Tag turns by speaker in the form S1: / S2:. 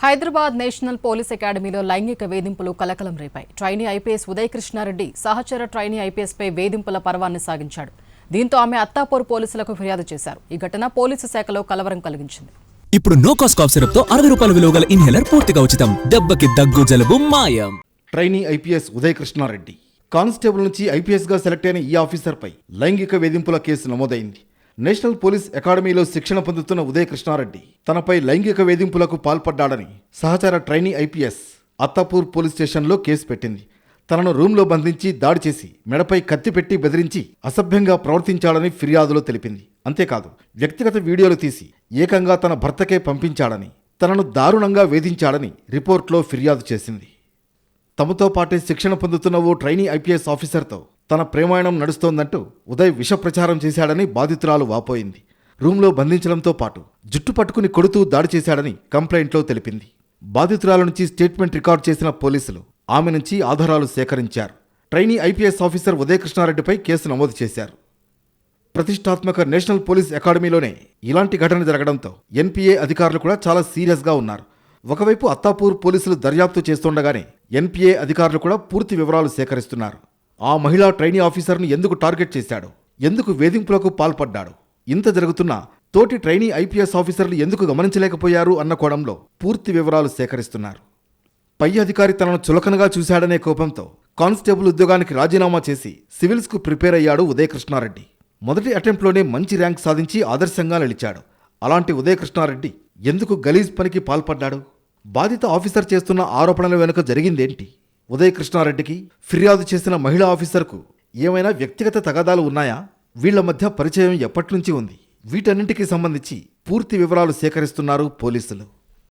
S1: Hyderabad national police అకాడమీలో లైంగిక వేధింపులు కలకలం రేపాయి. ట్రైనీ ఐపీఎస్ ఉదయ్ కృష్ణారెడ్డి సహచర ట్రైనీ ఐపీఎస్పై వేధింపుల పర్వాన్ని సాగించాడు. దీంతో ఆమె అత్తాపూర్ పోలీసులకు ఫిర్యాదు చేశారు. ఈ ఘటన పోలీసు శాఖలో కలవరం కలిగించింది.
S2: ఇప్పుడు నో కాస్ట్ కాఫ్ సిరప్ తో 60 రూపాయల విలువ గల ఇన్హేలర్ పూర్తిగా ఉచితం. దెబ్బకి దగ్గు జలుబు మాయం.
S3: Trainee IPS Uday Krishna Reddy constable నుంచి ఐపీఎస్ గా సెలెక్ట్ అయిన ఈ ఆఫీసర్పై లైంగిక వేధింపుల కేసు నమోదైంది. నేషనల్ పోలీస్ అకాడమీలో శిక్షణ పొందుతున్న ఉదయ్ కృష్ణారెడ్డి తనపై లైంగిక వేధింపులకు పాల్పడ్డాడని సహచర ట్రైనీ ఐపీఎస్ అత్తాపూర్ పోలీస్ స్టేషన్లో కేసు పెట్టింది. తనను రూమ్లో బంధించి దాడి చేసి మెడపై కత్తి పెట్టి బెదిరించి అసభ్యంగా ప్రవర్తించాడని ఫిర్యాదులో తెలిపింది. అంతేకాదు, వ్యక్తిగత వీడియోలు తీసి ఏకంగా తన భర్తకే పంపించాడని, తనను దారుణంగా వేధించాడని రిపోర్ట్లో ఫిర్యాదు చేసింది. తమతో పాటే శిక్షణ పొందుతున్న ఓ ట్రైనీ ఐపీఎస్ ఆఫీసర్తో తన ప్రేమాయణం నడుస్తోందంటూ ఉదయ్ విష ప్రచారం చేశాడని బాధితురాలు వాపోయింది. రూమ్లో బంధించడంతో పాటు జుట్టు పట్టుకుని కొడుతూ దాడి చేశాడని కంప్లైంట్లో తెలిపింది. బాధితురాల నుంచి స్టేట్మెంట్ రికార్డు చేసిన పోలీసులు ఆమె నుంచి ఆధారాలు సేకరించారు. ట్రైనీ ఐపీఎస్ ఆఫీసర్ ఉదయ్ కృష్ణారెడ్డిపై కేసు నమోదు చేశారు. ప్రతిష్టాత్మక నేషనల్ పోలీస్ అకాడమీలోనే ఇలాంటి ఘటన జరగడంతో ఎన్పీఏ అధికారులు కూడా చాలా సీరియస్గా ఉన్నారు. ఒకవైపు అత్తాపూర్ పోలీసులు దర్యాప్తు చేస్తుండగానే ఎన్పీఏ అధికారులు కూడా పూర్తి వివరాలు సేకరిస్తున్నారు. ఆ మహిళా ట్రైనీ ఆఫీసర్ను ఎందుకు టార్గెట్ చేశాడు, ఎందుకు వేధింపులకు పాల్పడ్డాడు, ఇంత జరుగుతున్నా తోటి ట్రైనీ ఐపీఎస్ ఆఫీసర్లు ఎందుకు గమనించలేకపోయారు అన్న కోణంలో పూర్తి వివరాలు సేకరిస్తున్నారు. పై అధికారి తనను చులకనగా చూశాడనే కోపంతో కానిస్టేబుల్ ఉద్యోగానికి రాజీనామా చేసి సివిల్స్కు ప్రిపేర్ అయ్యాడు ఉదయ్ కృష్ణారెడ్డి. మొదటి అటెంప్ట్లోనే మంచి ర్యాంక్ సాధించి ఆదర్శంగా నిలిచాడు. అలాంటి ఉదయ్ కృష్ణారెడ్డి ఎందుకు గలీజ్ పనికి పాల్పడ్డాడు? బాధిత ఆఫీసర్ చేస్తున్న ఆరోపణల వెనుక జరిగిందేంటి? ఉదయ్ కృష్ణారెడ్డికి ఫిర్యాదు చేసిన మహిళా ఆఫీసర్కు ఏమైనా వ్యక్తిగత తగాదాలు ఉన్నాయా? వీళ్ల మధ్య పరిచయం ఎప్పటినుంచి ఉంది? వీటన్నింటికీ సంబంధించి పూర్తి వివరాలు సేకరిస్తున్నారు పోలీసులు.